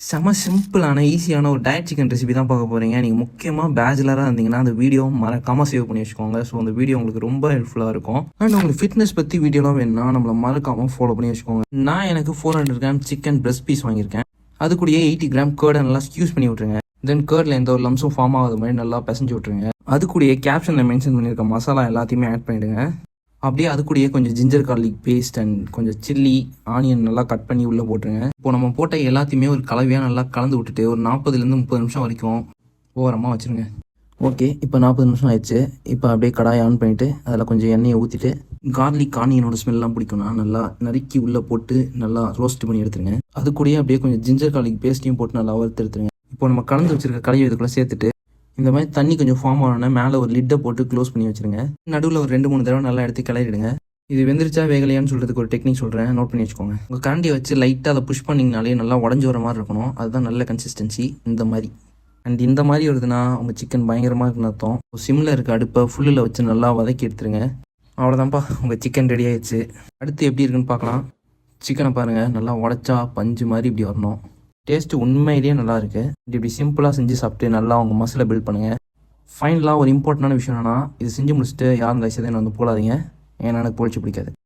செம சிம்பிளான ஈஸியான ஒரு டயட் சிக்கன் ரெசிபி தான் பார்க்க போகிறீங்க. நீங்கள் முக்கியமாக பேச்சுலராக இருந்தீங்கன்னா அந்த வீடியோ மறக்காமல் சேவ் பண்ணி வச்சுக்கோங்க. ஸோ அந்த வீடியோ உங்களுக்கு ரொம்ப ஹெல்ப்ஃபுல்லாக இருக்கும். அண்ட் உங்களுக்கு ஃபிட்னஸ் பற்றி வீடியோலாம் வேணும்னா நம்மளை மறக்காமல் ஃபாலோ பண்ணி வச்சுக்கோங்க. நான் எனக்கு 400 கிராம் சிக்கன் பிரெஸ்ட் பீஸ் வாங்கியிருக்கேன். அது கூடயே 80 கிராம் கேர்டை நல்லா ஸ்க்யூஸ் பண்ணி விட்ருங்க. தென் கேர்டில் எந்த ஒரு லம்ஸும் ஃபார்ம் ஆகாத மாதிரி நல்லா பிசைஞ்சு விட்ருங்க. அது கூடயே கேப்ஷனில் மென்ஷன் பண்ணியிருக்க மசாலா எல்லாத்தையுமே ஆட் பண்ணிவிடுங்க. அப்படியே அது கூடயே கொஞ்சம் ஜிஞ்சர் கார்லிக் பேஸ்ட் அண்ட் கொஞ்சம் சில்லி ஆனியன் நல்லா கட் பண்ணி உள்ளே போட்டுருங்க. இப்போ நம்ம போட்ட எல்லாத்தையுமே ஒரு கலவையாக நல்லா கலந்து விட்டுட்டு ஒரு 40லேருந்து 30 நிமிஷம் வரைக்கும் ஓரமாக வச்சுருங்க. ஓகே, இப்போ 40 நிமிஷம் ஆயிடுச்சு. இப்போ அப்படியே கடாயை ஆன் பண்ணிவிட்டு அதில் கொஞ்சம் எண்ணெயை ஊற்றிட்டு கார்லிக் ஆனியனோட ஸ்மெல்லாம் பிடிக்கும்னா நல்லா நறுக்கி உள்ளே போட்டு நல்லா ரோஸ்ட் பண்ணி எடுத்துருங்க. அது கூடயே அப்படியே கொஞ்சம் ஜிஞ்சர் கார்லிக் பேஸ்ட்டையும் போட்டு நல்லா வறுத்து எடுத்துருங்க. இப்போ நம்ம கலந்து வச்சிருக்க கலையை இதுக்குள்ளே சேர்த்துட்டு இந்த மாதிரி தண்ணி கொஞ்சம் ஃபார்ம் ஆனோன்னா மேலே ஒரு லிட்டை போட்டு க்ளோஸ் பண்ணி வச்சுருங்க. நடுவில் ஒரு 2-3 தடவை நல்லா எடுத்து கிளறிடுங்க. இது வெந்திரிச்சா வேகலையான்னு சொல்கிறதுக்கு ஒரு டெக்னிக் சொல்கிறேன், நோட் பண்ணி வச்சுக்கோங்க. உங்கள் கரண்டியை வச்சு லைட்டாக அதை புஷ் பண்ணிங்கனாலே நல்லா உடஞ்சி வர மாதிரி இருக்கணும். அதுதான் நல்ல கன்சிஸ்டன்சி இந்த மாதிரி. அண்ட் இந்த மாதிரி வருதுன்னா உங்கள் சிக்கன் பயங்கரமாக இருக்குன்னு அர்த்தம். சிம்மில் இருக்க அடுப்பை ஃபுல்லில் வச்சு நல்லா வதக்கி எடுத்துருங்க. அவ்வளோதான்ப்பா, உங்கள் சிக்கன் ரெடி ஆயிடுச்சு. அடுத்து எப்படி இருக்குன்னு பார்க்கலாம். சிக்கனை பாருங்கள், நல்லா உடச்சா பஞ்சு மாதிரி இப்படி வரணும். டேஸ்ட்டு உண்மையிலேயே நல்லா இருக்குது. இப்படி சிம்பிளாக செஞ்சு சாப்பிட்டு நல்லா உங்கள் மசாலா பில்ட் பண்ணுங்கள். ஃபைனலாக ஒரு இம்பார்ட்டண்டான விஷயம் என்னன்னா, இது செஞ்சு முடிச்சுட்டு யாரும் தயவுசெய்து என்ன வந்து போடாதீங்க. ஏன்னா எனக்கு போலிச்சு பிடிக்காது.